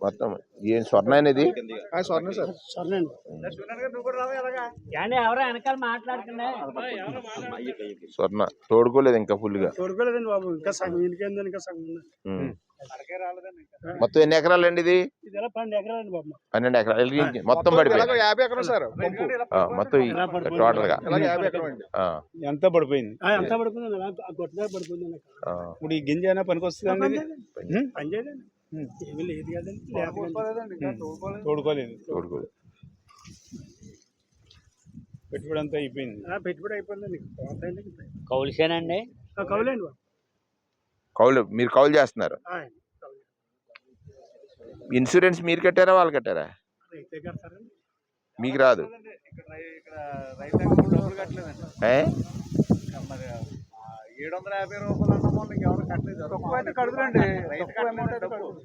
మొత్తం ఏం స్వర్ణ అనేది స్వర్ణ సార్ స్వర్ణ తోడుకోలేదు ఇంకా ఫుల్ గా తోడుకోలేదండి బాబు, ఇంకా సగం ఇంటికి ఇంకా సగం మొత్తం ఎన్ని ఎకరాలు అండి ఇది? 12 ఎకరాలండి బాబు. 12 ఎకరాలు మొత్తం పడిపోయింది. 50 ఎకరాలు సార్ మొత్తం టోటల్ గా 50 ఎకరం ఎంత పడిపోయింది. ఎంత పడిపోయింది ఇప్పుడు ఈ గింజ అయినా పనికి వస్తుందండి. పని చేయలేదు, ఏమీ లేదు కదండి. తోడుకోలేదు. పెట్టుబడి అంతా అయిపోయింది. పెట్టుబడి అయిపోయిందండి. కౌలుసేనండి. కౌలేండి బాబు. కౌలు మీరు కౌలు చేస్తున్నారు. ఇన్సూరెన్స్ మీరు కట్టారా వాళ్ళు కట్టారా? మీకు రాదు.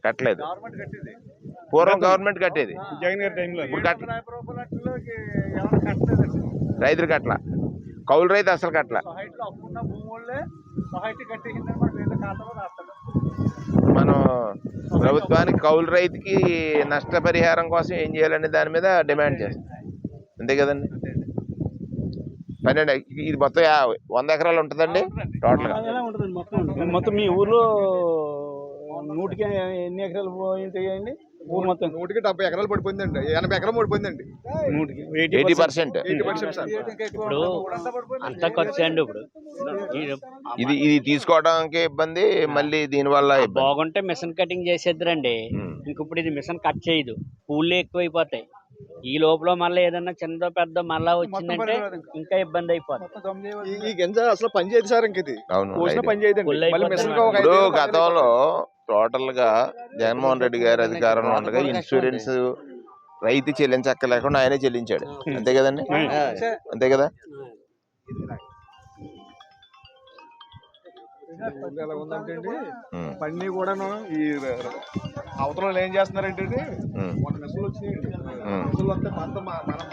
కట్టలేదు. పూర్వం గవర్నమెంట్ కట్టేది, జగన్ గారి టైంలో. రైతులు కట్ల, కౌలు రైతు అసలు కట్ల. మనం ప్రభుత్వానికి కౌలు రైతుకి నష్టపరిహారం కోసం ఏం చేయాలనే దాని మీద డిమాండ్ చేస్తాం, అంతే కదండి. 12 ఇది మొత్తం 100 ఎకరాలు ఉంటుందండి టోటల్ గా. మొత్తం మీ ఊర్లో 100కి ఎన్ని ఎకరాలు పోయింటాయండి? ఊరు మొత్తం 100కి 70 ఎకరాలు పడిపోయిందండి. 80 ఎకరాలు పడిపోయిందండి. 80%. ఇప్పుడు అంతా ఖర్చు అండి. ఇప్పుడు ఇది తీసుకోవడానికి ఇబ్బంది, మళ్ళీ దీనివల్ల బాగుంటే మిషన్ కటింగ్ చేసేద్దరండి. ఇంక ఇప్పుడు ఇది మిషన్ కట్ చేయదు, పూలు ఎక్కువైపోతాయి. ఈ లోపల మళ్ళీ ఏదన్నా చిన్నదో పెద్ద మళ్ళా వచ్చిందంటే ఇంకా ఇబ్బంది అయిపోతుంది. ఈ గింజ అసలు పని చేయదు సార్. ఇంక ఇది పని చేయదు. గతంలో టోటల్ గా జగన్మోహన్ రెడ్డి గారి అధికారంలో ఉండగా ఇన్సూరెన్స్ రైతు చెల్లించక్కలేకుండా ఆయనే చెల్లించాడు, అంతే కదండి. అంతే కదా. ఎలా ఉందంటే పన్నీ కూడాను ఈ అవతల ఏం చేస్తున్నారంటే మన మెస్సులు వచ్చినాయండి. మెస్సులు వస్తే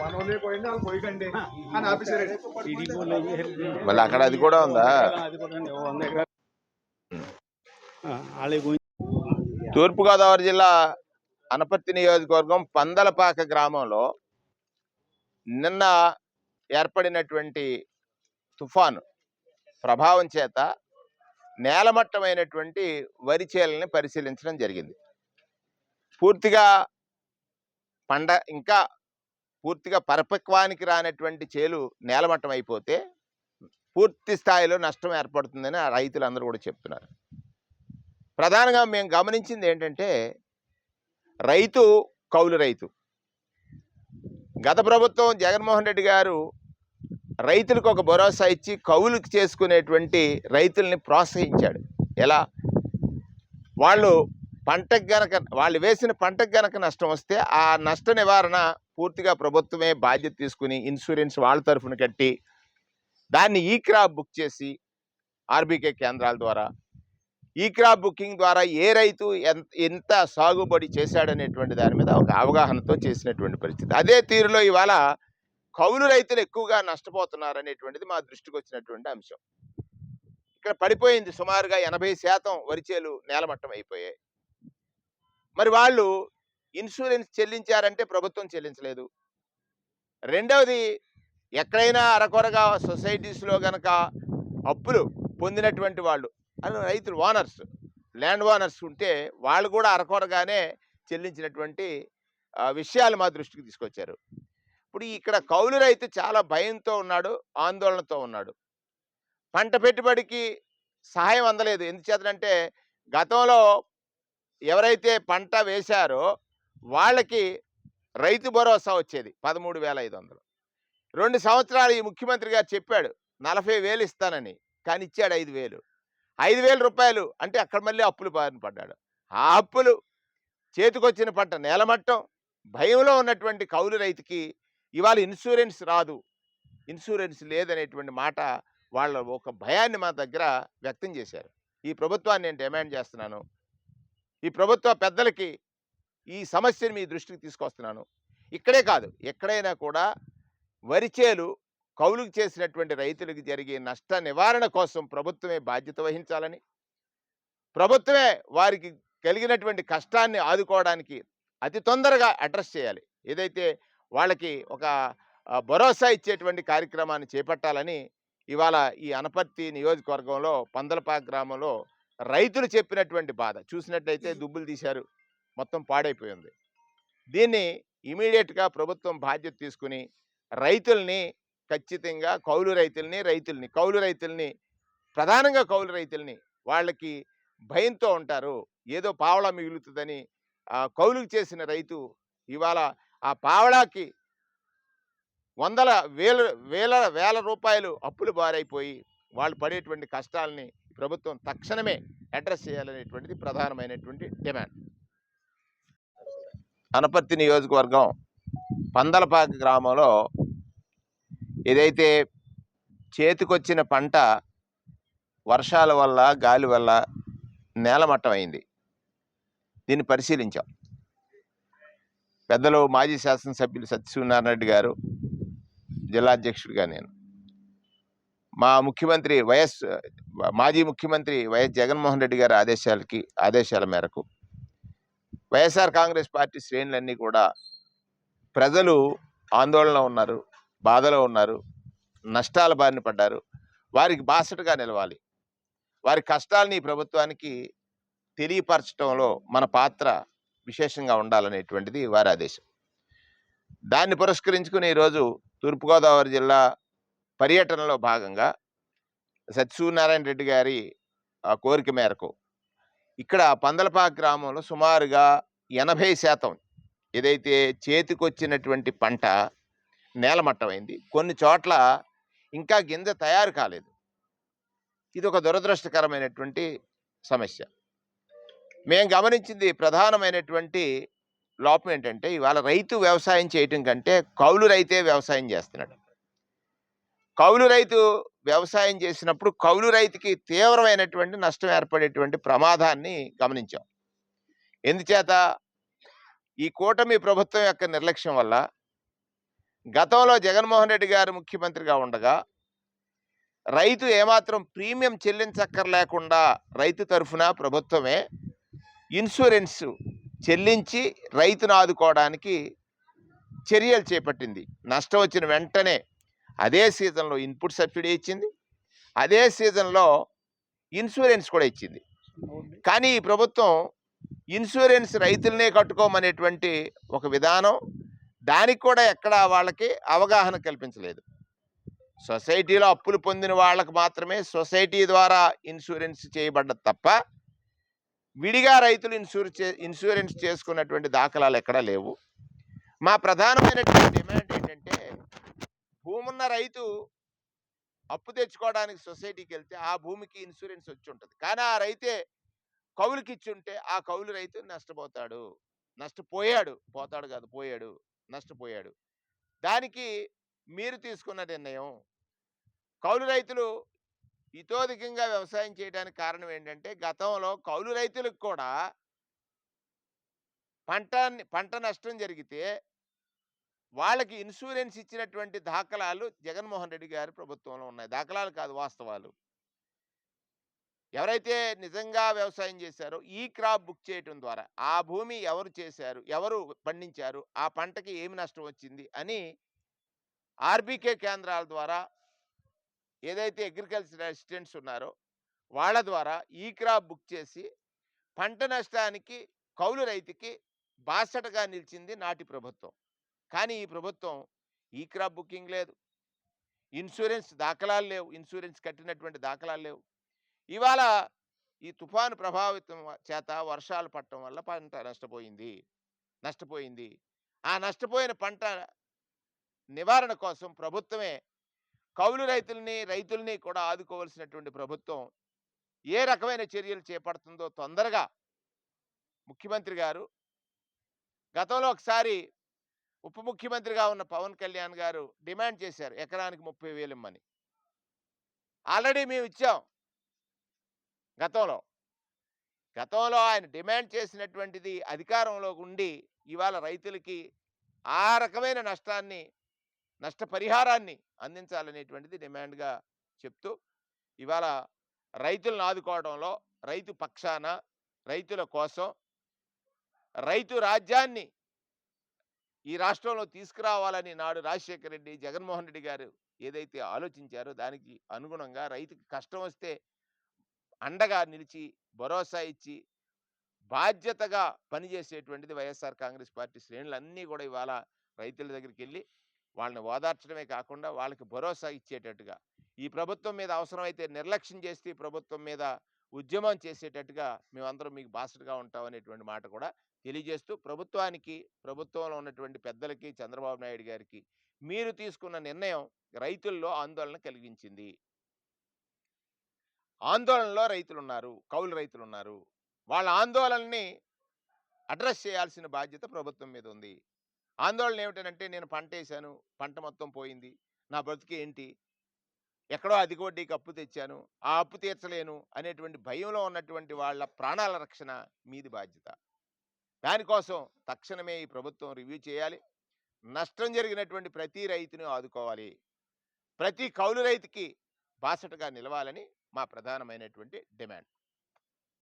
మనోళ్ళే పోయింది, వాళ్ళు పోయికండి అని ఆఫీసర్ మళ్ళీ అక్కడ అది కూడా ఉందా. తూర్పుగోదావరి జిల్లా అనపర్తి నియోజకవర్గం పందలపాక గ్రామంలో నిన్న ఏర్పడినటువంటి తుఫాను ప్రభావం చేత నేలమట్టమైనటువంటి వరి చేలని పరిశీలించడం జరిగింది. ఇంకా పూర్తిగా పరిపక్వానికి రానటువంటి చేలు నేలమట్టం అయిపోతే పూర్తి స్థాయిలో నష్టం ఏర్పడుతుందని ఆ రైతులందరూ కూడా చెప్తున్నారు. ప్రధానంగా మేము గమనించింది ఏంటంటే కౌలు రైతు గత ప్రభుత్వం జగన్మోహన్ రెడ్డి గారు రైతులకు ఒక భరోసా ఇచ్చి కౌలుకి చేసుకునేటువంటి రైతుల్ని ప్రోత్సహించాడు. ఎలా? వాళ్ళు వేసిన పంటకు గనక నష్టం వస్తే ఆ నష్ట నివారణ పూర్తిగా ప్రభుత్వమే బాధ్యత తీసుకుని ఇన్సూరెన్స్ వాళ్ళ తరఫున కట్టి దాన్ని ఈ క్రాప్ బుక్ చేసి ఆర్బీకే కేంద్రాల ద్వారా ఈ క్రాప్ బుకింగ్ ద్వారా ఏ రైతు ఎంత సాగుబడి చేశాడనేటువంటి దాని మీద ఒక అవగాహనతో చేసినటువంటి పరిస్థితి. అదే తీరులో ఇవాళ కౌలు రైతులు ఎక్కువగా నష్టపోతున్నారు అనేటువంటిది మా దృష్టికి వచ్చినటువంటి అంశం. ఇక్కడ పడిపోయింది సుమారుగా 80% వరిచేలు నేలమట్టం అయిపోయాయి. మరి వాళ్ళు ఇన్సూరెన్స్ చెల్లించారంటే ప్రభుత్వం చెల్లించలేదు. రెండవది, ఎక్కడైనా అరకొరగా సొసైటీస్లో గనక అప్పులు పొందినటువంటి వాళ్ళు రైతులు ల్యాండ్ ఓనర్స్ ఉంటే వాళ్ళు కూడా అరకొరగానే చెల్లించినటువంటి విషయాలు మా దృష్టికి తీసుకొచ్చారు. ఇప్పుడు ఇక్కడ కౌలు రైతు చాలా భయంతో ఉన్నాడు, ఆందోళనతో ఉన్నాడు. పంట పెట్టుబడికి సహాయం అందలేదు. ఎందుచేతంటే గతంలో ఎవరైతే పంట వేశారో వాళ్ళకి రైతు భరోసా వచ్చేది 13,500. 2 సంవత్సరాలు ఈ ముఖ్యమంత్రి గారు చెప్పాడు 40,000 ఇస్తానని, కానీ ఇచ్చాడు 5,000. 5,000 రూపాయలు అంటే అక్కడ మళ్ళీ అప్పులు బారిన పడ్డాడు. ఆ అప్పులు, చేతికొచ్చిన పంట నేలమట్టం, భయంలో ఉన్నటువంటి కౌలు రైతుకి ఇవాళ ఇన్సూరెన్స్ రాదు, ఇన్సూరెన్స్ లేదనేటువంటి మాట వాళ్ళ ఒక భయాన్ని మా దగ్గర వ్యక్తం చేశారు. ఈ ప్రభుత్వాన్ని నేను డిమాండ్ చేస్తున్నాను, ఈ ప్రభుత్వ పెద్దలకి ఈ సమస్యని మీ దృష్టికి తీసుకొస్తున్నాను. ఇక్కడే కాదు, ఎక్కడైనా కూడా వరిచేలు కౌలుకు చేసినటువంటి రైతులకు జరిగే నష్ట నివారణ కోసం ప్రభుత్వమే బాధ్యత వహించాలని, ప్రభుత్వమే వారికి కలిగినటువంటి కష్టాన్ని ఆదుకోవడానికి అతి తొందరగా అడ్రస్ చేయాలి. ఏదైతే వాళ్ళకి ఒక భరోసా ఇచ్చేటువంటి కార్యక్రమాన్ని చేపట్టాలని ఇవాళ ఈ అనపర్తి నియోజకవర్గంలో పందలపాక గ్రామంలో రైతులు చెప్పినటువంటి బాధ. చూసినట్లయితే దుబ్బులు తీశారు, మొత్తం పాడైపోయింది. దీన్ని ఇమీడియట్‌గా ప్రభుత్వం బాధ్యత తీసుకుని రైతుల్ని ఖచ్చితంగా కౌలు రైతుల్ని ప్రధానంగా కౌలు రైతుల్ని వాళ్ళకి భయంతో ఉంటారు. ఏదో పావలా మిగులుతుందని కౌలుకు చేసిన రైతు ఇవాళ ఆ పావలాకి వందల వేల రూపాయలు అప్పులు బారైపోయి వాళ్ళు పడేటువంటి కష్టాలని ప్రభుత్వం తక్షణమే అడ్రస్ చేయాలనేటువంటిది ప్రధానమైనటువంటి డిమాండ్. అనపర్తి నియోజకవర్గం పందలపాక గ్రామంలో ఏదైతే చేతికొచ్చిన పంట వర్షాల వల్ల గాలి వల్ల నేలమట్టం అయింది. దీన్ని పరిశీలించాం. పెద్దలు మాజీ శాసనసభ్యులు సత్యనారాయణ రెడ్డి గారు, జిల్లా అధ్యక్షుడిగా నేను, మాజీ ముఖ్యమంత్రి వైఎస్ జగన్మోహన్ రెడ్డి గారి ఆదేశాల మేరకు వైఎస్ఆర్ కాంగ్రెస్ పార్టీ శ్రేణులన్నీ కూడా ప్రజలు ఆందోళనలో ఉన్నారు, బాధలో ఉన్నారు, నష్టాల బారిన పడ్డారు. వారికి బాసటగా నిలవాలి. వారి కష్టాలని ఈ ప్రభుత్వానికి తెలియపరచడంలో మన పాత్ర విశేషంగా ఉండాలనేటువంటిది వారి ఆదేశం. దాన్ని పురస్కరించుకుని ఈరోజు తూర్పుగోదావరి జిల్లా పర్యటనలో భాగంగా సత్యనారాయణ రెడ్డి గారి కోరిక మేరకు ఇక్కడ పందలపాక గ్రామంలో సుమారుగా 80% ఏదైతే చేతికొచ్చినటువంటి పంట నేలమట్టమైంది. కొన్ని చోట్ల ఇంకా గింజ తయారు కాలేదు. ఇది ఒక దురదృష్టకరమైనటువంటి సమస్య. మేము గమనించింది ప్రధానమైనటువంటి లోపం ఏంటంటే, ఇవాళ రైతు వ్యవసాయం చేయటం కంటే కౌలు రైతే వ్యవసాయం చేస్తున్నాడు. కౌలు రైతు వ్యవసాయం చేసినప్పుడు కౌలు రైతుకి తీవ్రమైనటువంటి నష్టం ఏర్పడేటువంటి ప్రమాదాన్ని గమనించాం. ఎందుచేత ఈ కూటమి ప్రభుత్వం యొక్క నిర్లక్ష్యం వల్ల గతంలో జగన్మోహన్ రెడ్డి గారు ముఖ్యమంత్రిగా ఉండగా రైతు ఏమాత్రం ప్రీమియం చెల్లించక్కర్లేకుండా రైతు తరఫున ప్రభుత్వమే ఇన్సూరెన్స్ చెల్లించి రైతును ఆదుకోవడానికి చర్యలు చేపట్టింది. నష్టం వచ్చిన వెంటనే అదే సీజన్లో ఇన్పుట్ సబ్సిడీ ఇచ్చింది, అదే సీజన్లో ఇన్సూరెన్స్ కూడా ఇచ్చింది. కానీ ఈ ప్రభుత్వం ఇన్సూరెన్స్ రైతులనే కట్టుకోమనేటువంటి ఒక విధానం, దానికి కూడా ఎక్కడ వాళ్ళకి అవగాహన కల్పించలేదు. సొసైటీలో అప్పులు పొందిన వాళ్ళకు మాత్రమే సొసైటీ ద్వారా ఇన్సూరెన్స్ చేయబడ్డది తప్ప విడిగా రైతులు ఇన్సూరెన్స్ చేసుకున్నటువంటి దాఖలాలు ఎక్కడా లేవు. మా ప్రధానమైనటువంటి డిమాండ్ ఏంటంటే, భూమున్న రైతు అప్పు తెచ్చుకోవడానికి సొసైటీకి వెళ్తే ఆ భూమికి ఇన్సూరెన్స్ వచ్చి ఉంటుంది. కానీ ఆ రైతే కౌలుకి ఇచ్చి ఉంటే ఆ కౌలు రైతు నష్టపోయాడు. దానికి మీరు తీసుకున్న నిర్ణయం, కౌలు రైతులు ఇతోధికంగా వ్యవసాయం చేయడానికి కారణం ఏంటంటే, గతంలో కౌలు రైతులకు కూడా పంట నష్టం జరిగితే వాళ్ళకి ఇన్సూరెన్స్ ఇచ్చినటువంటి దాఖలాలు జగన్మోహన్ రెడ్డి గారి ప్రభుత్వంలో ఉన్నాయి. దాఖలాలు కాదు, వాస్తవాలు. ఎవరైతే నిజంగా వ్యవసాయం చేశారో ఈ క్రాప్ బుక్ చేయటం ద్వారా ఆ భూమి ఎవరు చేశారు, ఎవరు పండించారు, ఆ పంటకి ఏమి నష్టం వచ్చింది అని ఆర్బీకే కేంద్రాల ద్వారా ఏదైతే అగ్రికల్చర్ అసిస్టెంట్స్ ఉన్నారో వాళ్ళ ద్వారా ఈ క్రాప్ బుక్ చేసి పంట నష్టానికి కౌలు రైతుకి బాసటగా నిలిచింది నాటి ప్రభుత్వం. కానీ ఈ ప్రభుత్వం ఈ క్రాప్ బుకింగ్ లేదు, ఇన్సూరెన్స్ దాఖలాలు లేవు, ఇన్సూరెన్స్ కట్టినటువంటి దాఖలాలు లేవు. ఇవాళ ఈ తుఫాను ప్రభావితం చేత వర్షాలు పడటం వల్ల పంట నష్టపోయింది. ఆ నష్టపోయిన పంట నివారణ కోసం ప్రభుత్వమే కౌలు రైతుల్ని కూడా ఆదుకోవాల్సినటువంటి ప్రభుత్వం ఏ రకమైన చర్యలు చేపడుతుందో తొందరగా ముఖ్యమంత్రి గారు, గతంలో ఒకసారి ఉప ముఖ్యమంత్రిగా ఉన్న పవన్ కళ్యాణ్ గారు డిమాండ్ చేశారు ఎకరానికి 30,000 ఇమ్మని. ఆల్రెడీ మేము ఇచ్చాం. గతంలో ఆయన డిమాండ్ చేసినటువంటిది అధికారంలో ఉండి ఇవాళ రైతులకి ఆ రకమైన నష్టపరిహారాన్ని అందించాలనేటువంటిది డిమాండ్గా చెప్తూ ఇవాళ రైతులను ఆదుకోవడంలో రైతు పక్షాన రైతుల కోసం రైతు రాజ్యాన్ని ఈ రాష్ట్రంలో తీసుకురావాలని నాడు రాజశేఖర రెడ్డి, జగన్మోహన్ రెడ్డి గారు ఏదైతే ఆలోచించారో దానికి అనుగుణంగా రైతుకి కష్టం వస్తే అండగా నిలిచి, భరోసా ఇచ్చి, బాధ్యతగా పనిచేసేటువంటిది వైఎస్ఆర్ కాంగ్రెస్ పార్టీ శ్రేణులన్నీ కూడా ఇవాళ రైతుల దగ్గరికెళ్ళి వాళ్ళని ఓదార్చడమే కాకుండా వాళ్ళకి భరోసా ఇచ్చేటట్టుగా, ఈ ప్రభుత్వం మీద అవసరమైతే నిర్లక్ష్యం చేస్తే ఈ ప్రభుత్వం మీద ఉద్యమం చేసేటట్టుగా మేమందరం మీకు బాసటగా ఉంటామనేటువంటి మాట కూడా తెలియజేస్తూ, ప్రభుత్వానికి, ప్రభుత్వంలో ఉన్నటువంటి పెద్దలకి, చంద్రబాబు నాయుడు గారికి మీరు తీసుకున్న నిర్ణయం రైతుల్లో ఆందోళన కలిగించింది. ఆందోళనలో రైతులున్నారు, కౌలు రైతులున్నారు. వాళ్ళ ఆందోళనని అడ్రస్ చేయాల్సిన బాధ్యత ప్రభుత్వం మీద ఉంది. ఆందోళన ఏమిటనంటే, నేను పంటేశాను, పంట మొత్తం పోయింది, నా బ్రతుకేంటి? ఎక్కడో అధిక వడ్డీకి అప్పు తెచ్చాను, ఆ అప్పు తీర్చలేను అనేటువంటి భయంలో ఉన్నటువంటి వాళ్ళ ప్రాణాల రక్షణ మీది బాధ్యత. దానికోసం తక్షణమే ఈ ప్రభుత్వం రివ్యూ చేయాలి. నష్టం జరిగినటువంటి ప్రతి రైతుని ఆదుకోవాలి. ప్రతి కౌలు రైతుకి బాసటగా నిలవాలని మా ప్రధానమైనటువంటి డిమాండ్.